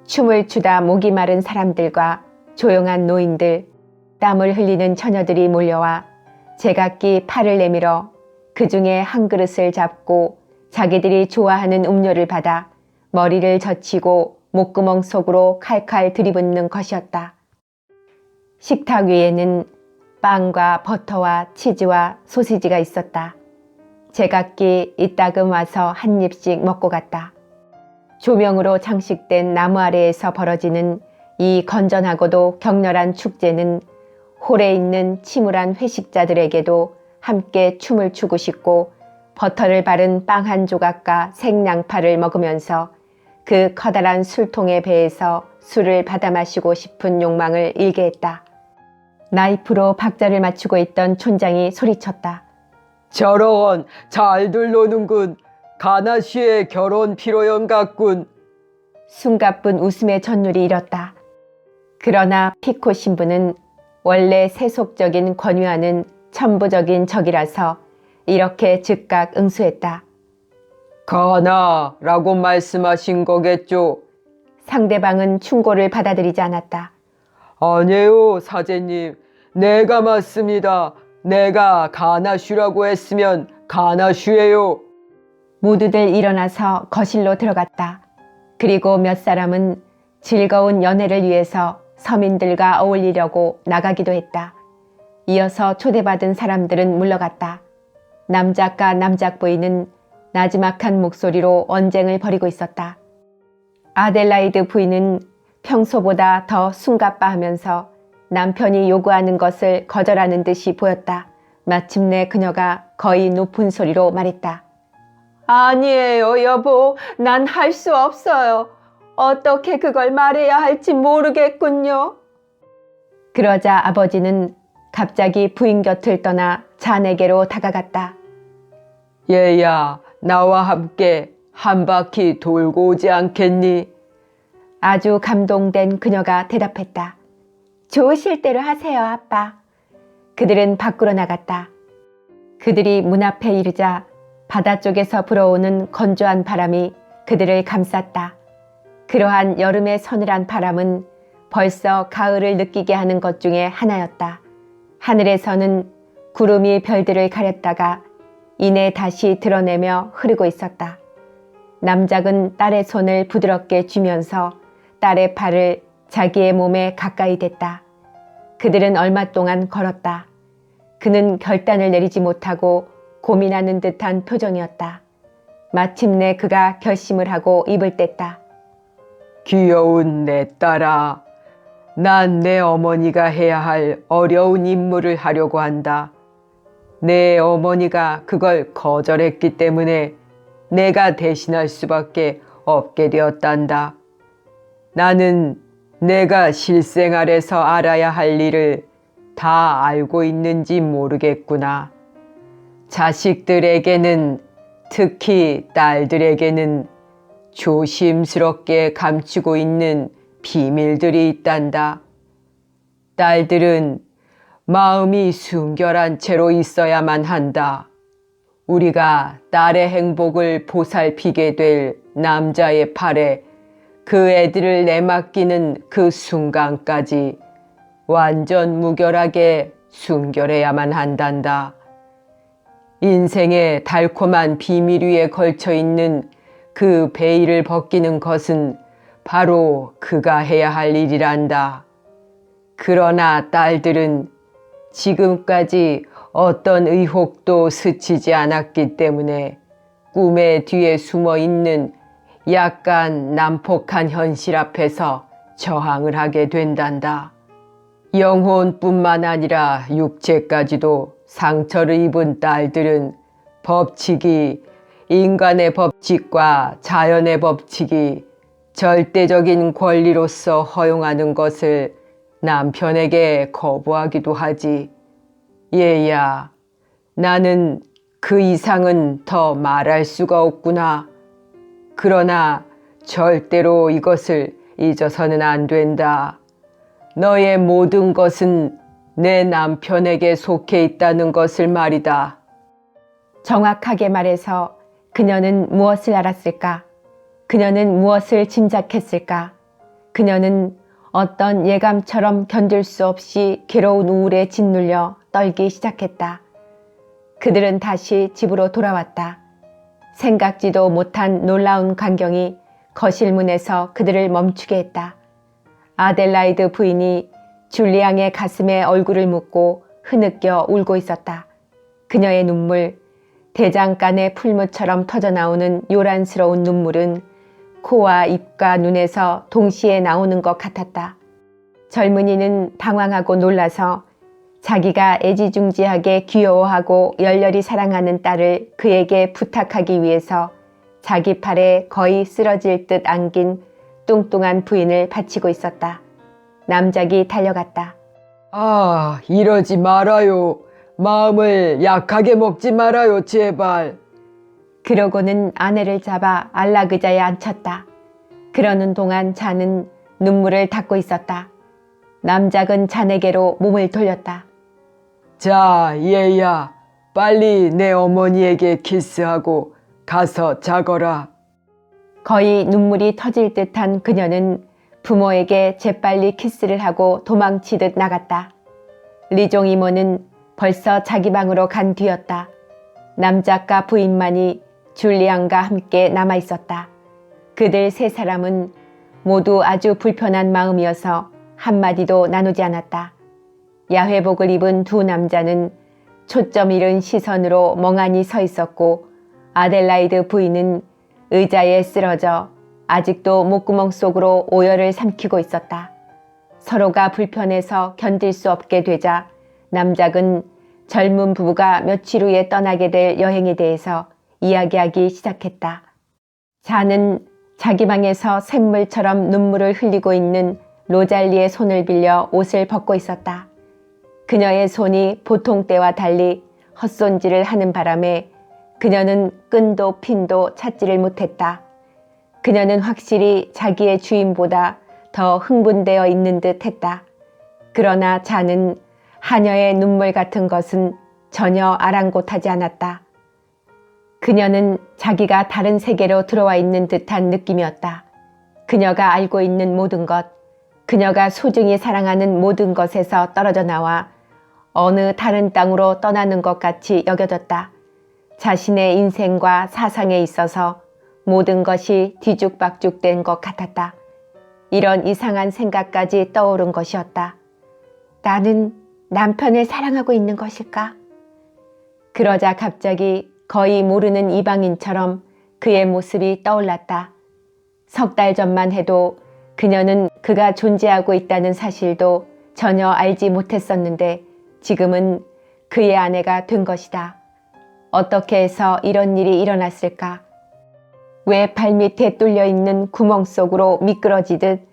춤을 추다 목이 마른 사람들과 조용한 노인들, 땀을 흘리는 처녀들이 몰려와 제각기 팔을 내밀어 그 중에 한 그릇을 잡고 자기들이 좋아하는 음료를 받아 머리를 젖히고 목구멍 속으로 칼칼 들이붓는 것이었다. 식탁 위에는 빵과 버터와 치즈와 소시지가 있었다. 제각기 이따금 와서 한 입씩 먹고 갔다. 조명으로 장식된 나무 아래에서 벌어지는 이 건전하고도 격렬한 축제는 홀에 있는 침울한 회식자들에게도 함께 춤을 추고 싶고 버터를 바른 빵 한 조각과 생양파를 먹으면서 그 커다란 술통의 배에서 술을 받아 마시고 싶은 욕망을 일게 했다. 나이프로 박자를 맞추고 있던 촌장이 소리쳤다. 저런 잘들 노는군. 가나쉬의 결혼 피로연 같군. 숨가쁜 웃음의 전율이 일었다. 그러나 피코 신부는 원래 세속적인 권유하는 천부적인 적이라서 이렇게 즉각 응수했다. 가나라고 말씀하신 거겠죠? 상대방은 충고를 받아들이지 않았다. 아니에요, 사제님. 내가 맞습니다. 내가 가나슈라고 했으면 가나슈예요. 모두들 일어나서 거실로 들어갔다. 그리고 몇 사람은 즐거운 연애를 위해서 서민들과 어울리려고 나가기도 했다. 이어서 초대받은 사람들은 물러갔다. 남작과 남작부인은 나지막한 목소리로 언쟁을 벌이고 있었다. 아델라이드 부인은 평소보다 더 숨가빠하면서 남편이 요구하는 것을 거절하는 듯이 보였다. 마침내 그녀가 거의 높은 소리로 말했다. 아니에요, 여보. 난 할 수 없어요. 어떻게 그걸 말해야 할지 모르겠군요. 그러자 아버지는 갑자기 부인 곁을 떠나 자네게로 다가갔다. 얘야, 나와 함께 한 바퀴 돌고 오지 않겠니? 아주 감동된 그녀가 대답했다. 좋으실 대로 하세요, 아빠. 그들은 밖으로 나갔다. 그들이 문 앞에 이르자 바다 쪽에서 불어오는 건조한 바람이 그들을 감쌌다. 그러한 여름의 서늘한 바람은 벌써 가을을 느끼게 하는 것 중에 하나였다. 하늘에서는 구름이 별들을 가렸다가 이내 다시 드러내며 흐르고 있었다. 남작은 딸의 손을 부드럽게 쥐면서 딸의 팔을 자기의 몸에 가까이 댔다. 그들은 얼마 동안 걸었다. 그는 결단을 내리지 못하고 고민하는 듯한 표정이었다. 마침내 그가 결심을 하고 입을 뗐다. 귀여운 내 딸아, 난 내 어머니가 해야 할 어려운 임무를 하려고 한다. 내 어머니가 그걸 거절했기 때문에 내가 대신할 수밖에 없게 되었단다. 나는 내가 실생활에서 알아야 할 일을 다 알고 있는지 모르겠구나. 자식들에게는, 특히 딸들에게는 조심스럽게 감추고 있는 비밀들이 있단다. 딸들은 마음이 순결한 채로 있어야만 한다. 우리가 딸의 행복을 보살피게 될 남자의 팔에 그 애들을 내맡기는 그 순간까지 완전 무결하게 순결해야만 한단다. 인생의 달콤한 비밀 위에 걸쳐 있는 그 베일을 벗기는 것은 바로 그가 해야 할 일이란다. 그러나 딸들은 지금까지 어떤 의혹도 스치지 않았기 때문에 꿈의 뒤에 숨어 있는 약간 난폭한 현실 앞에서 저항을 하게 된단다. 영혼뿐만 아니라 육체까지도 상처를 입은 딸들은 법칙이, 인간의 법칙과 자연의 법칙이 절대적인 권리로서 허용하는 것을 남편에게 거부하기도 하지. 얘야, 나는 그 이상은 더 말할 수가 없구나. 그러나 절대로 이것을 잊어서는 안 된다. 너의 모든 것은 내 남편에게 속해 있다는 것을 말이다. 정확하게 말해서 그녀는 무엇을 알았을까? 그녀는 무엇을 짐작했을까? 그녀는 어떤 예감처럼 견딜 수 없이 괴로운 우울에 짓눌려 떨기 시작했다. 그들은 다시 집으로 돌아왔다. 생각지도 못한 놀라운 광경이 거실 문에서 그들을 멈추게 했다. 아델라이드 부인이 줄리앙의 가슴에 얼굴을 묻고 흐느껴 울고 있었다. 그녀의 눈물, 대장간의 풀무처럼 터져나오는 요란스러운 눈물은 코와 입과 눈에서 동시에 나오는 것 같았다. 젊은이는 당황하고 놀라서 자기가 애지중지하게 귀여워하고 열렬히 사랑하는 딸을 그에게 부탁하기 위해서 자기 팔에 거의 쓰러질 듯 안긴 뚱뚱한 부인을 받치고 있었다. 남작이 달려갔다. 아, 이러지 말아요. 마음을 약하게 먹지 말아요, 제발. 그러고는 아내를 잡아 안락의자에 앉혔다. 그러는 동안 자는 눈물을 닦고 있었다. 남작은 자네게로 몸을 돌렸다. 자, 얘야, 빨리 내 어머니에게 키스하고 가서 자거라. 거의 눈물이 터질 듯한 그녀는 부모에게 재빨리 키스를 하고 도망치듯 나갔다. 리종 이모는 벌써 자기 방으로 간 뒤였다. 남작과 부인만이 줄리앙과 함께 남아 있었다. 그들 세 사람은 모두 아주 불편한 마음이어서 한마디도 나누지 않았다. 야회복을 입은 두 남자는 초점 잃은 시선으로 멍하니 서 있었고 아델라이드 부인은 의자에 쓰러져 아직도 목구멍 속으로 오열을 삼키고 있었다. 서로가 불편해서 견딜 수 없게 되자 남작은 젊은 부부가 며칠 후에 떠나게 될 여행에 대해서 이야기하기 시작했다. 자는 자기 방에서 샘물처럼 눈물을 흘리고 있는 로잘리의 손을 빌려 옷을 벗고 있었다. 그녀의 손이 보통 때와 달리 헛손질을 하는 바람에 그녀는 끈도 핀도 찾지를 못했다. 그녀는 확실히 자기의 주인보다 더 흥분되어 있는 듯 했다. 그러나 자는 하녀의 눈물 같은 것은 전혀 아랑곳하지 않았다. 그녀는 자기가 다른 세계로 들어와 있는 듯한 느낌이었다. 그녀가 알고 있는 모든 것, 그녀가 소중히 사랑하는 모든 것에서 떨어져 나와 어느 다른 땅으로 떠나는 것 같이 여겨졌다. 자신의 인생과 사상에 있어서 모든 것이 뒤죽박죽된 것 같았다. 이런 이상한 생각까지 떠오른 것이었다. 나는 남편을 사랑하고 있는 것일까? 그러자 갑자기 거의 모르는 이방인처럼 그의 모습이 떠올랐다. 석 달 전만 해도 그녀는 그가 존재하고 있다는 사실도 전혀 알지 못했었는데 지금은 그의 아내가 된 것이다. 어떻게 해서 이런 일이 일어났을까? 왜 발밑에 뚫려있는 구멍 속으로 미끄러지듯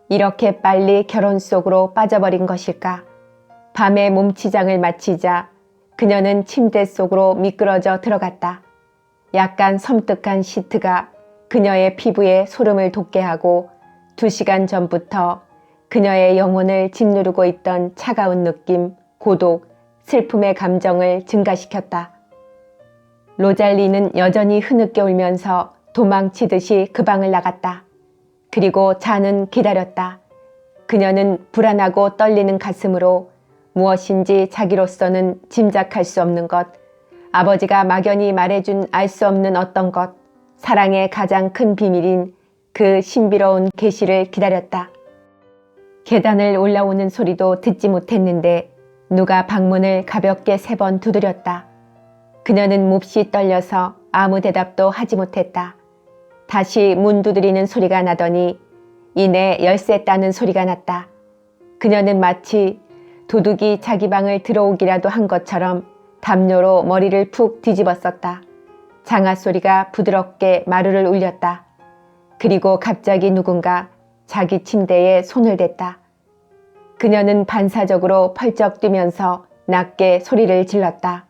이렇게 빨리 결혼 속으로 빠져버린 것일까? 밤에 몸치장을 마치자 그녀는 침대 속으로 미끄러져 들어갔다. 약간 섬뜩한 시트가 그녀의 피부에 소름을 돋게 하고 2시간 전부터 그녀의 영혼을 짓누르고 있던 차가운 느낌, 고독, 슬픔의 감정을 증가시켰다. 로잘리는 여전히 흐느껴 울면서 도망치듯이 그 방을 나갔다. 그리고 자는 기다렸다. 그녀는 불안하고 떨리는 가슴으로 무엇인지 자기로서는 짐작할 수 없는 것, 아버지가 막연히 말해준 알 수 없는 어떤 것, 사랑의 가장 큰 비밀인 그 신비로운 계시를 기다렸다. 계단을 올라오는 소리도 듣지 못했는데 누가 방문을 가볍게 3번 두드렸다. 그녀는 몹시 떨려서 아무 대답도 하지 못했다. 다시 문 두드리는 소리가 나더니 이내 열쇠 따는 소리가 났다. 그녀는 마치 도둑이 자기 방을 들어오기라도 한 것처럼 담요로 머리를 푹 뒤집었었다. 장화 소리가 부드럽게 마루를 울렸다. 그리고 갑자기 누군가 자기 침대에 손을 댔다. 그녀는 반사적으로 펄쩍 뛰면서 낮게 소리를 질렀다.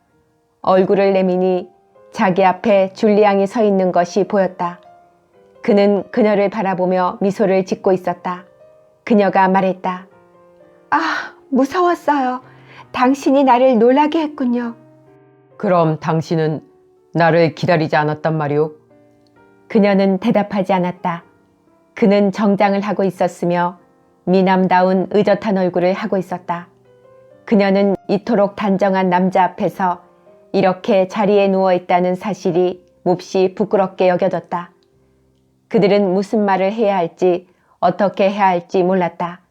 얼굴을 내미니 자기 앞에 줄리앙이 서 있는 것이 보였다. 그는 그녀를 바라보며 미소를 짓고 있었다. 그녀가 말했다. 아, 무서웠어요. 당신이 나를 놀라게 했군요. 그럼 당신은 나를 기다리지 않았단 말이오? 그녀는 대답하지 않았다. 그는 정장을 하고 있었으며 미남다운 의젓한 얼굴을 하고 있었다. 그녀는 이토록 단정한 남자 앞에서 이렇게 자리에 누워 있다는 사실이 몹시 부끄럽게 여겨졌다. 그들은 무슨 말을 해야 할지 어떻게 해야 할지 몰랐다.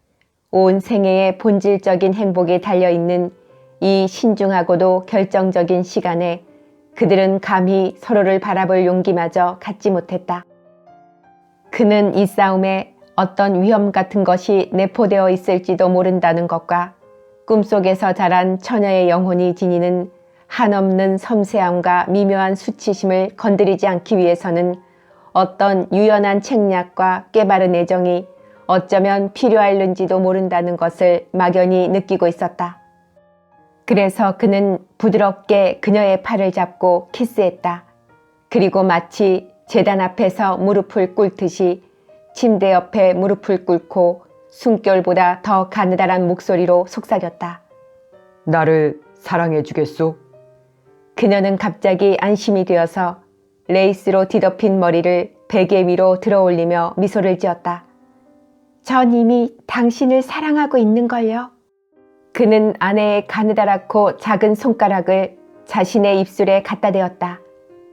온 생애의 본질적인 행복이 달려있는 이 신중하고도 결정적인 시간에 그들은 감히 서로를 바라볼 용기마저 갖지 못했다. 그는 이 싸움에 어떤 위험 같은 것이 내포되어 있을지도 모른다는 것과 꿈속에서 자란 처녀의 영혼이 지니는 한없는 섬세함과 미묘한 수치심을 건드리지 않기 위해서는 어떤 유연한 책략과 깨바른 애정이 어쩌면 필요할는지도 모른다는 것을 막연히 느끼고 있었다. 그래서 그는 부드럽게 그녀의 팔을 잡고 키스했다. 그리고 마치 제단 앞에서 무릎을 꿇듯이 침대 옆에 무릎을 꿇고 숨결보다 더 가느다란 목소리로 속삭였다. 나를 사랑해 주겠소? 그녀는 갑자기 안심이 되어서 레이스로 뒤덮인 머리를 베개 위로 들어올리며 미소를 지었다. 전 이미 당신을 사랑하고 있는걸요. 그는 아내의 가느다랗고 작은 손가락을 자신의 입술에 갖다 대었다.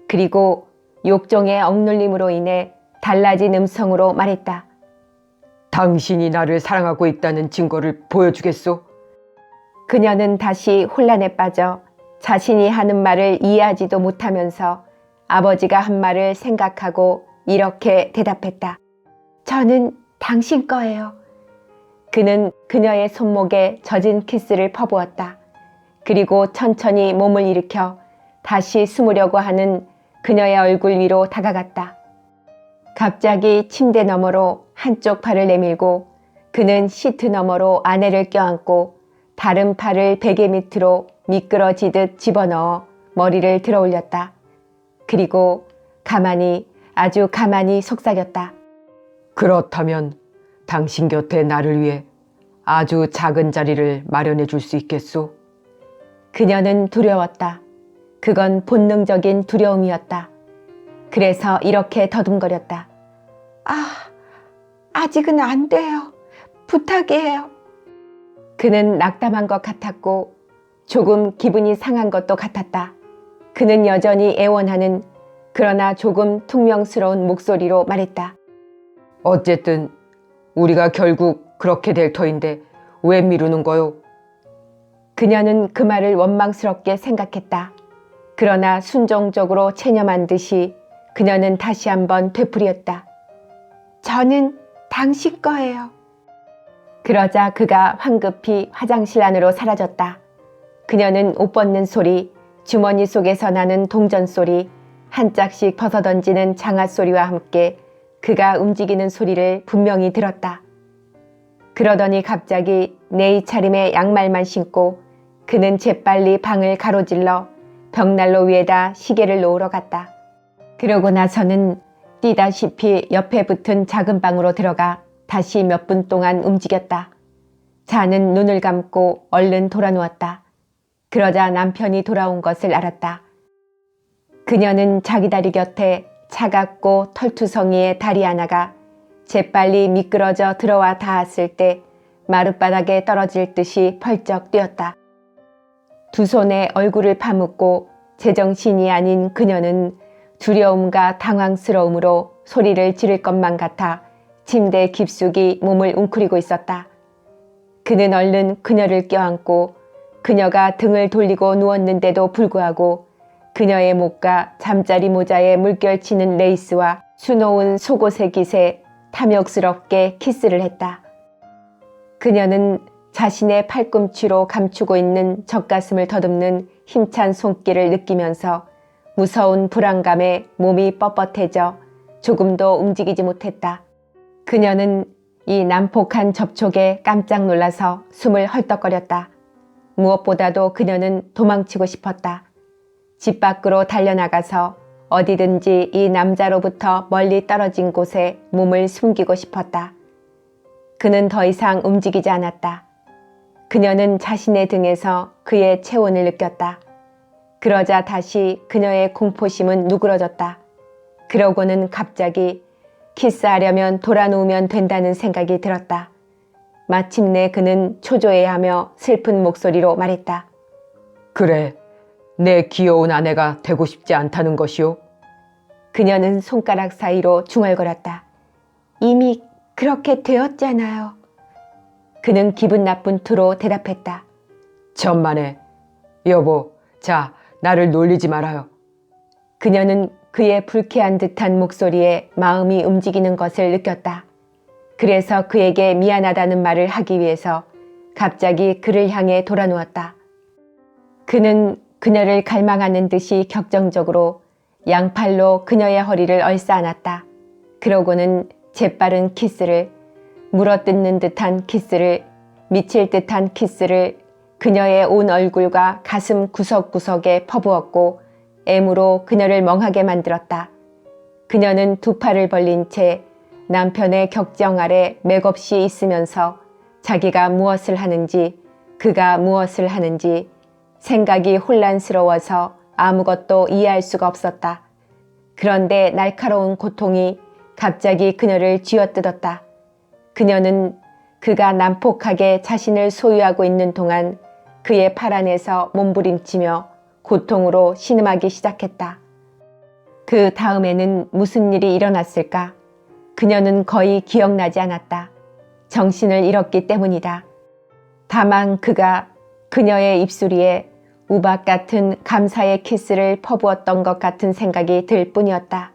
그리고 욕종의 억눌림으로 인해 달라진 음성으로 말했다. 당신이 나를 사랑하고 있다는 증거를 보여주겠소? 그녀는 다시 혼란에 빠져 자신이 하는 말을 이해하지도 못하면서 아버지가 한 말을 생각하고 이렇게 대답했다. 저는 당신 거예요. 그는 그녀의 손목에 젖은 키스를 퍼부었다. 그리고 천천히 몸을 일으켜 다시 숨으려고 하는 그녀의 얼굴 위로 다가갔다. 갑자기 침대 너머로 한쪽 팔을 내밀고 그는 시트 너머로 아내를 껴안고 다른 팔을 베개 밑으로 미끄러지듯 집어넣어 머리를 들어올렸다. 그리고 가만히 아주 가만히 속삭였다. 그렇다면 당신 곁에 나를 위해 아주 작은 자리를 마련해 줄 수 있겠소? 그녀는 두려웠다. 그건 본능적인 두려움이었다. 그래서 이렇게 더듬거렸다. 아직은 안 돼요. 부탁이에요. 그는 낙담한 것 같았고 조금 기분이 상한 것도 같았다. 그는 여전히 애원하는 그러나 조금 퉁명스러운 목소리로 말했다. 어쨌든 우리가 결국 그렇게 될 터인데 왜 미루는 거요? 그녀는 그 말을 원망스럽게 생각했다. 그러나 순종적으로 체념한 듯이 그녀는 다시 한번 되풀이했다. 저는 당신 거예요. 그러자 그가 황급히 화장실 안으로 사라졌다. 그녀는 옷 벗는 소리, 주머니 속에서 나는 동전 소리, 한 짝씩 벗어던지는 장화 소리와 함께 그가 움직이는 소리를 분명히 들었다. 그러더니 갑자기 네이 차림의 양말만 신고 그는 재빨리 방을 가로질러 벽난로 위에다 시계를 놓으러 갔다. 그러고 나서는 뛰다시피 옆에 붙은 작은 방으로 들어가 다시 몇 분 동안 움직였다. 자는 눈을 감고 얼른 돌아누웠다. 그러자 남편이 돌아온 것을 알았다. 그녀는 자기 다리 곁에 차갑고 털투성이의 다리 하나가 재빨리 미끄러져 들어와 닿았을 때 마룻바닥에 떨어질 듯이 펄쩍 뛰었다. 두 손에 얼굴을 파묻고 제정신이 아닌 그녀는 두려움과 당황스러움으로 소리를 지를 것만 같아 침대 깊숙이 몸을 웅크리고 있었다. 그는 얼른 그녀를 껴안고 그녀가 등을 돌리고 누웠는데도 불구하고 그녀의 목과 잠자리 모자에 물결치는 레이스와 수놓은 속옷의 깃에 탐욕스럽게 키스를 했다. 그녀는 자신의 팔꿈치로 감추고 있는 젖가슴을 더듬는 힘찬 손길을 느끼면서 무서운 불안감에 몸이 뻣뻣해져 조금도 움직이지 못했다. 그녀는 이 난폭한 접촉에 깜짝 놀라서 숨을 헐떡거렸다. 무엇보다도 그녀는 도망치고 싶었다. 집 밖으로 달려나가서 어디든지 이 남자로부터 멀리 떨어진 곳에 몸을 숨기고 싶었다. 그는 더 이상 움직이지 않았다. 그녀는 자신의 등에서 그의 체온을 느꼈다. 그러자 다시 그녀의 공포심은 누그러졌다. 그러고는 갑자기 키스하려면 돌아 누우면 된다는 생각이 들었다. 마침내 그는 초조해하며 슬픈 목소리로 말했다. 그래, 내 귀여운 아내가 되고 싶지 않다는 것이오? 그녀는 손가락 사이로 중얼거렸다. 이미 그렇게 되었잖아요. 그는 기분 나쁜 투로 대답했다. 천만에. 여보, 자, 나를 놀리지 말아요. 그녀는 그의 불쾌한 듯한 목소리에 마음이 움직이는 것을 느꼈다. 그래서 그에게 미안하다는 말을 하기 위해서 갑자기 그를 향해 돌아누웠다. 그는 그녀를 갈망하는 듯이 격정적으로 양팔로 그녀의 허리를 얼싸안았다. 그러고는 재빠른 키스를, 물어뜯는 듯한 키스를, 미칠 듯한 키스를 그녀의 온 얼굴과 가슴 구석구석에 퍼부었고 M으로 그녀를 멍하게 만들었다. 그녀는 두 팔을 벌린 채 남편의 격정 아래 맥없이 있으면서 자기가 무엇을 하는지, 그가 무엇을 하는지 생각이 혼란스러워서 아무것도 이해할 수가 없었다. 그런데 날카로운 고통이 갑자기 그녀를 쥐어뜯었다. 그녀는 그가 난폭하게 자신을 소유하고 있는 동안 그의 팔 안에서 몸부림치며 고통으로 신음하기 시작했다. 그 다음에는 무슨 일이 일어났을까? 그녀는 거의 기억나지 않았다. 정신을 잃었기 때문이다. 다만 그가 그녀의 입술 위에 우박 같은 감사의 키스를 퍼부었던 것 같은 생각이 들 뿐이었다.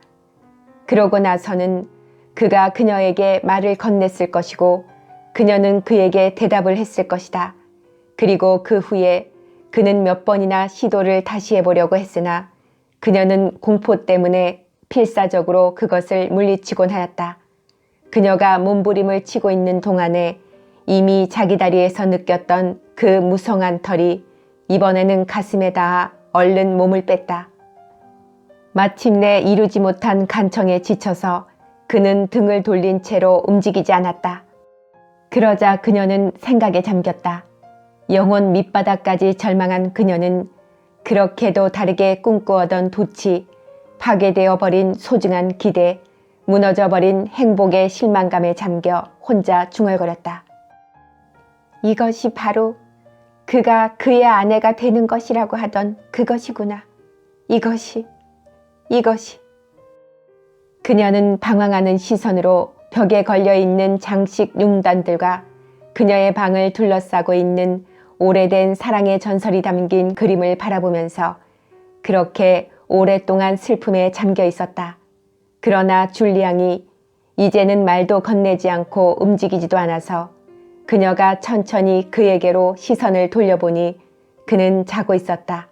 그러고 나서는 그가 그녀에게 말을 건넸을 것이고 그녀는 그에게 대답을 했을 것이다. 그리고 그 후에 그는 몇 번이나 시도를 다시 해보려고 했으나 그녀는 공포 때문에 필사적으로 그것을 물리치곤 하였다. 그녀가 몸부림을 치고 있는 동안에 이미 자기 다리에서 느꼈던 그 무성한 털이 이번에는 가슴에 닿아 얼른 몸을 뺐다. 마침내 이루지 못한 간청에 지쳐서 그는 등을 돌린 채로 움직이지 않았다. 그러자 그녀는 생각에 잠겼다. 영혼 밑바닥까지 절망한 그녀는 그렇게도 다르게 꿈꾸었던 돛이 파괴되어 버린 소중한 기대, 무너져 버린 행복의 실망감에 잠겨 혼자 중얼거렸다. 이것이 바로 그가 그의 아내가 되는 것이라고 하던 그것이구나. 이것이. 그녀는 방황하는 시선으로 벽에 걸려있는 장식 용단들과 그녀의 방을 둘러싸고 있는 오래된 사랑의 전설이 담긴 그림을 바라보면서 그렇게 오랫동안 슬픔에 잠겨 있었다. 그러나 줄리앙이 이제는 말도 건네지 않고 움직이지도 않아서 그녀가 천천히 그에게로 시선을 돌려보니 그는 자고 있었다.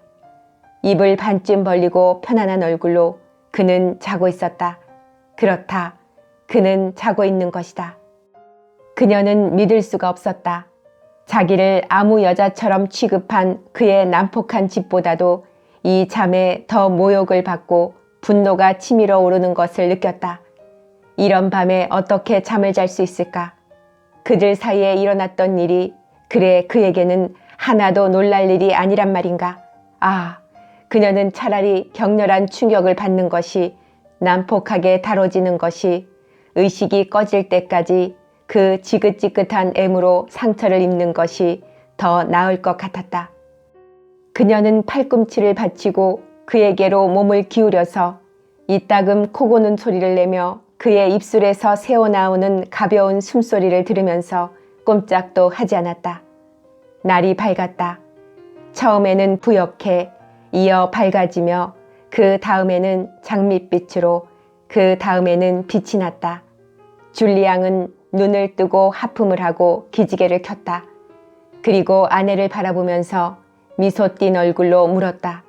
입을 반쯤 벌리고 편안한 얼굴로 그는 자고 있었다. 그렇다. 그는 자고 있는 것이다. 그녀는 믿을 수가 없었다. 자기를 아무 여자처럼 취급한 그의 난폭한 집보다도 이 잠에 더 모욕을 받고 분노가 치밀어 오르는 것을 느꼈다. 이런 밤에 어떻게 잠을 잘 수 있을까? 그들 사이에 일어났던 일이 그래 그에게는 하나도 놀랄 일이 아니란 말인가? 아, 그녀는 차라리 격렬한 충격을 받는 것이, 난폭하게 다뤄지는 것이, 의식이 꺼질 때까지 그 지긋지긋한 M으로 상처를 입는 것이 더 나을 것 같았다. 그녀는 팔꿈치를 받치고 그에게로 몸을 기울여서 이따금 코 고는 소리를 내며 그의 입술에서 새어나오는 가벼운 숨소리를 들으면서 꼼짝도 하지 않았다. 날이 밝았다. 처음에는 부옇게 이어 밝아지며 그 다음에는 장밋빛으로, 그 다음에는 빛이 났다. 줄리앙은 눈을 뜨고 하품을 하고 기지개를 켰다. 그리고 아내를 바라보면서 미소 띤 얼굴로 물었다.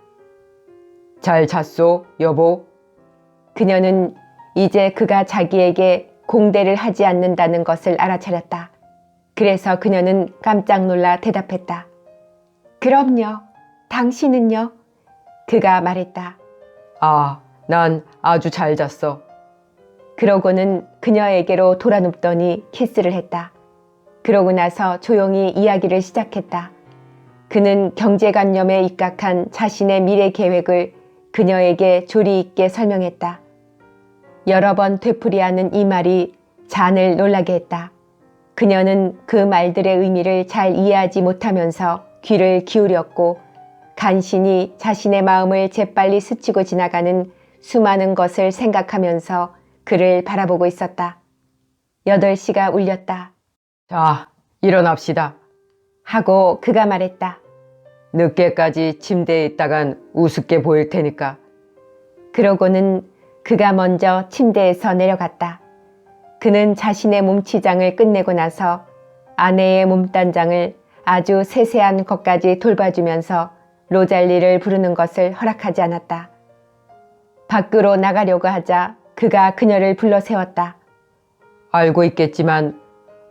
잘 잤소, 여보? 그녀는 이제 그가 자기에게 공대를 하지 않는다는 것을 알아차렸다. 그래서 그녀는 깜짝 놀라 대답했다. 그럼요. 당신은요? 그가 말했다. 아, 난 아주 잘 잤어. 그러고는 그녀에게로 돌아눕더니 키스를 했다. 그러고 나서 조용히 이야기를 시작했다. 그는 경제관념에 입각한 자신의 미래 계획을 그녀에게 조리 있게 설명했다. 여러 번 되풀이하는 이 말이 잔을 놀라게 했다. 그녀는 그 말들의 의미를 잘 이해하지 못하면서 귀를 기울였고 간신히 자신의 마음을 재빨리 스치고 지나가는 수많은 것을 생각하면서 그를 바라보고 있었다. 8시가 울렸다. 자, 일어납시다. 하고 그가 말했다. 늦게까지 침대에 있다간 우습게 보일 테니까. 그러고는 그가 먼저 침대에서 내려갔다. 그는 자신의 몸치장을 끝내고 나서 아내의 몸단장을 아주 세세한 것까지 돌봐주면서 로잘리를 부르는 것을 허락하지 않았다. 밖으로 나가려고 하자 그가 그녀를 불러 세웠다. 알고 있겠지만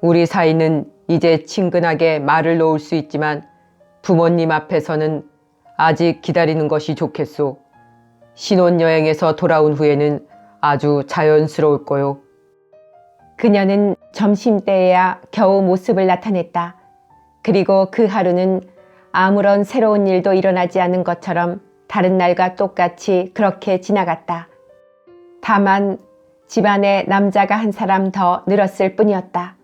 우리 사이는 이제 친근하게 말을 놓을 수 있지만 부모님 앞에서는 아직 기다리는 것이 좋겠소. 신혼여행에서 돌아온 후에는 아주 자연스러울 거요. 그녀는 점심때에야 겨우 모습을 나타냈다. 그리고 그 하루는 아무런 새로운 일도 일어나지 않은 것처럼 다른 날과 똑같이 그렇게 지나갔다. 다만 집안에 남자가 한 사람 더 늘었을 뿐이었다.